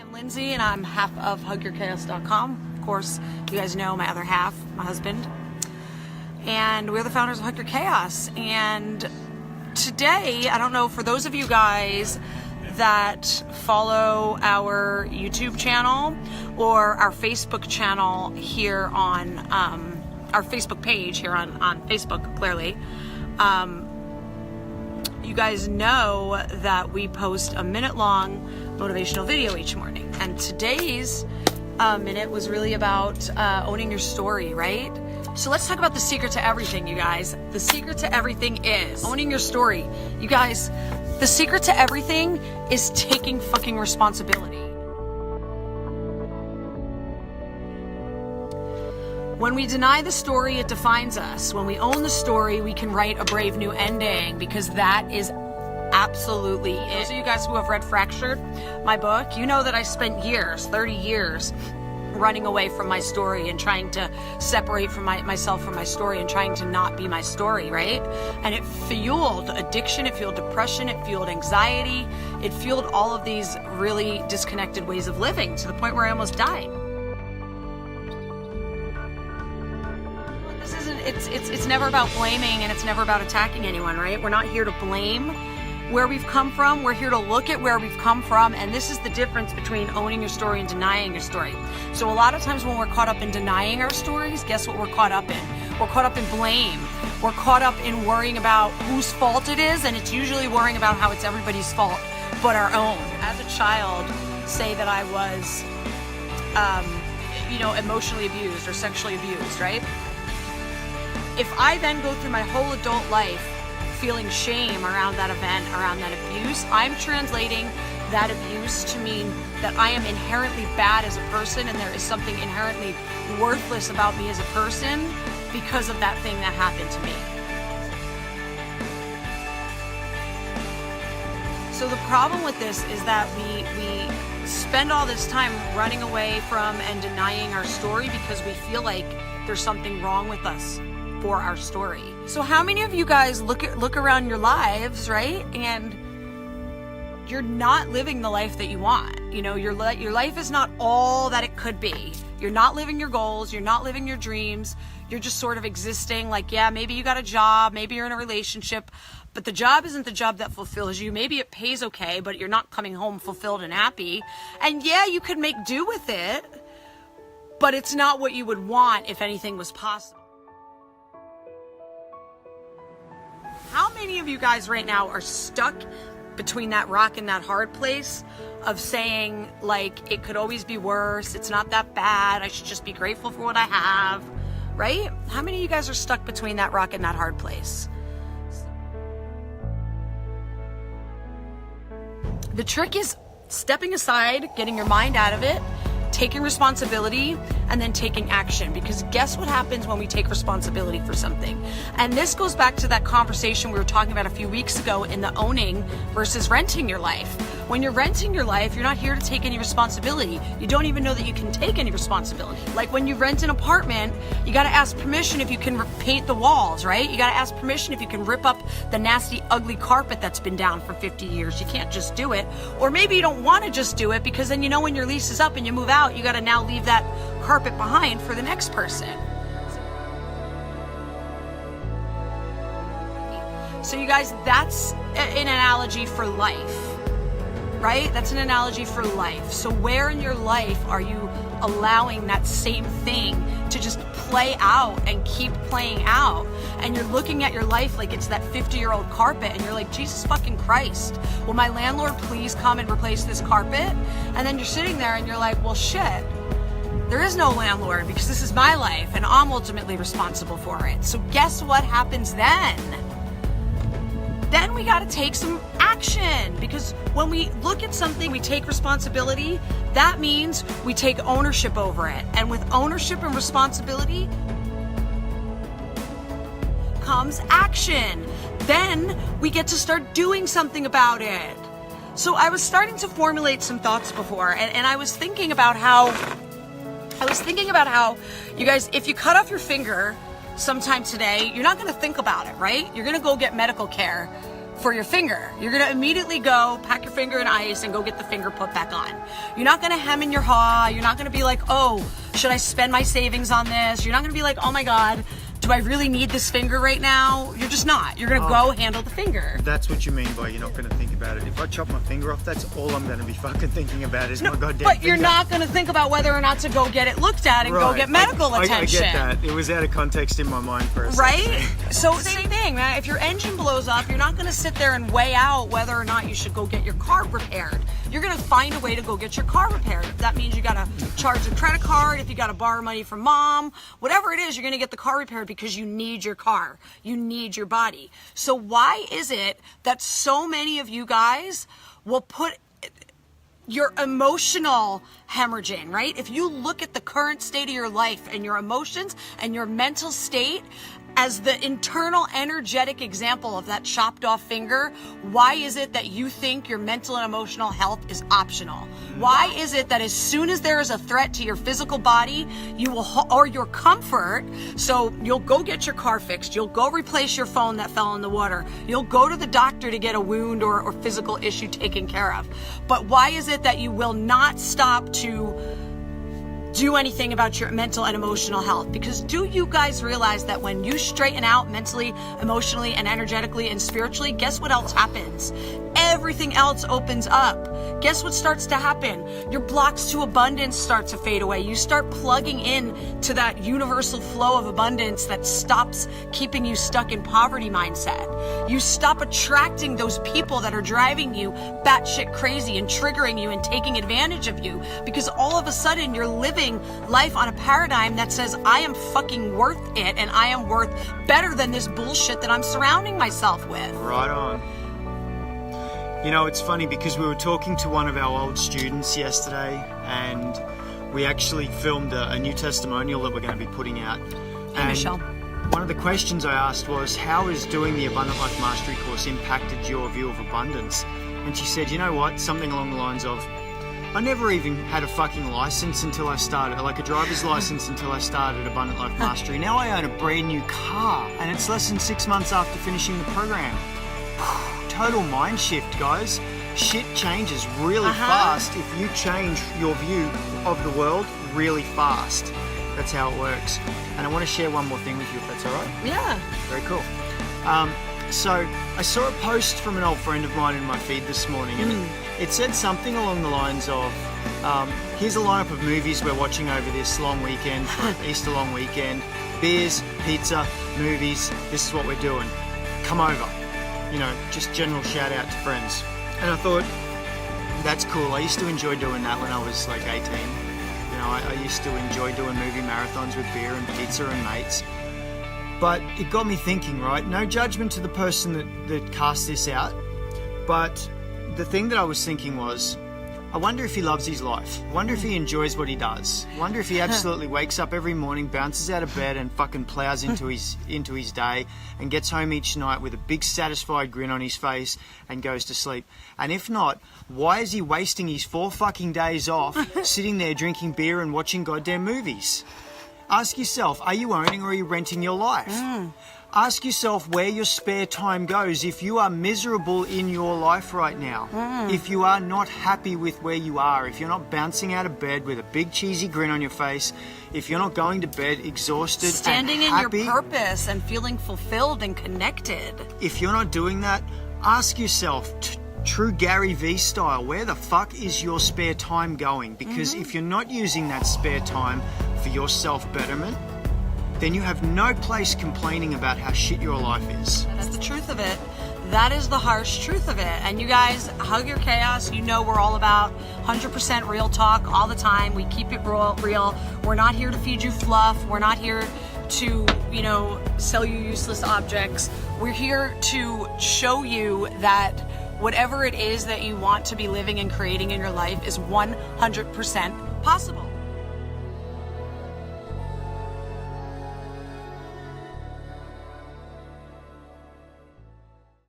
am Lindsay, and I'm half of HugYourChaos.com. Of course, you guys know my other half, my husband. And we're the founders of Hug Your Chaos. And today, I don't know, for those of you guys that follow our YouTube channel or our Facebook channel here on our Facebook page here on Facebook, clearly, you guys know that we post a minute-long motivational video each morning. And today's minute was really about owning your story, right? So let's talk about the secret to everything, you guys. The secret to everything is owning your story. You guys, the secret to everything is taking fucking responsibility. When we deny the story, it defines us. When we own the story, we can write a brave new ending, because that is absolutely it. Those of you guys who have read Fractured, my book, you know that I spent years, 30 years, running away from my story and trying to separate from myself from my story and trying to not be my story, right? And it fueled addiction, it fueled depression, it fueled anxiety, it fueled all of these really disconnected ways of living to the point where I almost died. This isn't, it's never about blaming, and it's never about attacking anyone, right? We're not here to blame where we've come from. We're here to look at where we've come from, and this is the difference between owning your story and denying your story. So a lot of times when we're caught up in denying our stories, guess what we're caught up in? We're caught up in blame. We're caught up in worrying about whose fault it is, and it's usually worrying about how it's everybody's fault but our own. As a child, say that I was emotionally abused or sexually abused, right? If I then go through my whole adult life feeling shame around that event, around that abuse, I'm translating that abuse to mean that I am inherently bad as a person, and there is something inherently worthless about me as a person because of that thing that happened to me. So the problem with this is that we spend all this time running away from and denying our story because we feel like there's something wrong with us for our story. So how many of you guys look around your lives, right? And you're not living the life that you want. You know, your life is not all that it could be. You're not living your goals. You're not living your dreams. You're just sort of existing like, yeah, maybe you got a job, maybe you're in a relationship, but the job isn't the job that fulfills you. Maybe it pays okay, but you're not coming home fulfilled and happy. And yeah, you could make do with it, but it's not what you would want if anything was possible. How many of you guys right now are stuck between that rock and that hard place of saying, like, it could always be worse, it's not that bad, I should just be grateful for what I have, right? How many of you guys are stuck between that rock and that hard place? The trick is stepping aside, getting your mind out of it, taking responsibility, and then taking action. Because guess what happens when we take responsibility for something? And this goes back to that conversation we were talking about a few weeks ago in the owning versus renting your life. When you're renting your life, you're not here to take any responsibility. You don't even know that you can take any responsibility. Like when you rent an apartment, you gotta ask permission if you can paint the walls, right? You gotta ask permission if you can rip up the nasty, ugly carpet that's been down for 50 years. You can't just do it. Or maybe you don't wanna just do it because then you know when your lease is up and you move out, you gotta now leave that carpet behind for the next person. So you guys, that's an analogy for life, right? That's an analogy for life. So where in your life are you allowing that same thing to just play out and keep playing out? And you're looking at your life like it's that 50-year-old carpet, and you're like, Jesus fucking Christ, will my landlord please come and replace this carpet? And then you're sitting there and you're like, well, shit, there is no landlord because this is my life and I'm ultimately responsible for it. So guess what happens then? Then we got to take some action, because when we look at something, we take responsibility. That means we take ownership over it. And with ownership and responsibility comes action. Then we get to start doing something about it. So I was starting to formulate some thoughts before, and I was thinking about how, you guys, if you cut off your finger sometime today, you're not going to think about it, right? You're going to go get medical care for your finger. You're going to immediately go pack your finger in ice and go get the finger put back on. You're not going to hem and your haw. You're not going to be like, oh, should I spend my savings on this? You're not going to be like, oh my God, do I really need this finger right now? You're just not. You're going to go handle the finger. That's what you mean by you're not going to think about it. If I chop my finger off, that's all I'm going to be fucking thinking about is my goddamn But finger. you're not going to think about whether or not to go get it looked at and go get medical attention. I get that. It was out of context in my mind for a second. Right? So same thing, man. If your engine blows up, you're not going to sit there and weigh out whether or not you should go get your car repaired. You're going to find a way to go get your car repaired. If that means you got to charge a credit card, if you got to borrow money from mom, whatever it is, you're going to get the car repaired because you need your car. You need your body. So why is it that so many of you guys will put your emotional hemorrhage in, right? If you look at the current state of your life and your emotions and your mental state as the internal energetic example of that chopped off finger, why is it that you think your mental and emotional health is optional? Why is it that as soon as there is a threat to your physical body, you will, or your comfort, so you'll go get your car fixed, you'll go replace your phone that fell in the water, you'll go to the doctor to get a wound or physical issue taken care of. But why is it that you will not stop to do anything about your mental and emotional health? Because do you guys realize that when you straighten out mentally, emotionally, and energetically and spiritually, guess what else happens? Everything else opens up. Guess what starts to happen? Your blocks to abundance start to fade away. You start plugging in to that universal flow of abundance that stops keeping you stuck in poverty mindset. You stop attracting those people that are driving you batshit crazy and triggering you and taking advantage of you, because all of a sudden you're living life on a paradigm that says, I am fucking worth it and I am worth better than this bullshit that I'm surrounding myself with. Right on. You know, it's funny because we were talking to one of our old students yesterday and we actually filmed a new testimonial that we're going to be putting out. Hey, Michelle. One of the questions I asked was, how has doing the Abundant Life Mastery course impacted your view of abundance? And she said, you know what? Something along the lines of, I never even had a fucking license until I started, like a driver's license until I started Abundant Life Mastery. Now I own a brand new car and it's less than 6 months after finishing the program. Total mind shift, guys. Shit changes really fast if you change your view of the world really fast. That's how it works. And I want to share one more thing with you, if that's all right. Yeah. Very cool. So I saw a post from an old friend of mine in my feed this morning, and it said something along the lines of, here's a lineup of movies we're watching over this long weekend, for Easter long weekend. Beers, pizza, movies, this is what we're doing. Come over. You know, just general shout out to friends. And I thought, that's cool. I used to enjoy doing that when I was like 18. You know, I used to enjoy doing movie marathons with beer and pizza and mates. But it got me thinking, right? No judgment to the person that cast this out. But the thing that I was thinking was, I wonder if he loves his life. I wonder if he enjoys what he does. I wonder if he absolutely wakes up every morning, bounces out of bed and fucking plows into his day and gets home each night with a big satisfied grin on his face and goes to sleep. And if not, why is he wasting his 4 fucking days off sitting there drinking beer and watching goddamn movies? Ask yourself, are you owning or are you renting your life? Ask yourself where your spare time goes. If you are miserable in your life right now, if you are not happy with where you are, if you're not bouncing out of bed with a big cheesy grin on your face, if you're not going to bed exhausted standing and happy, in your purpose and feeling fulfilled and connected, if you're not doing that, ask yourself, true Gary V style, where the fuck is your spare time going? Because if you're not using that spare time for your self-betterment, then you have no place complaining about how shit your life is. That's the truth of it. That is the harsh truth of it. And you guys, hug your chaos. You know we're all about 100% real talk all the time. We keep it real. We're not here to feed you fluff. We're not here to, you know, sell you useless objects. We're here to show you that whatever it is that you want to be living and creating in your life is 100% possible.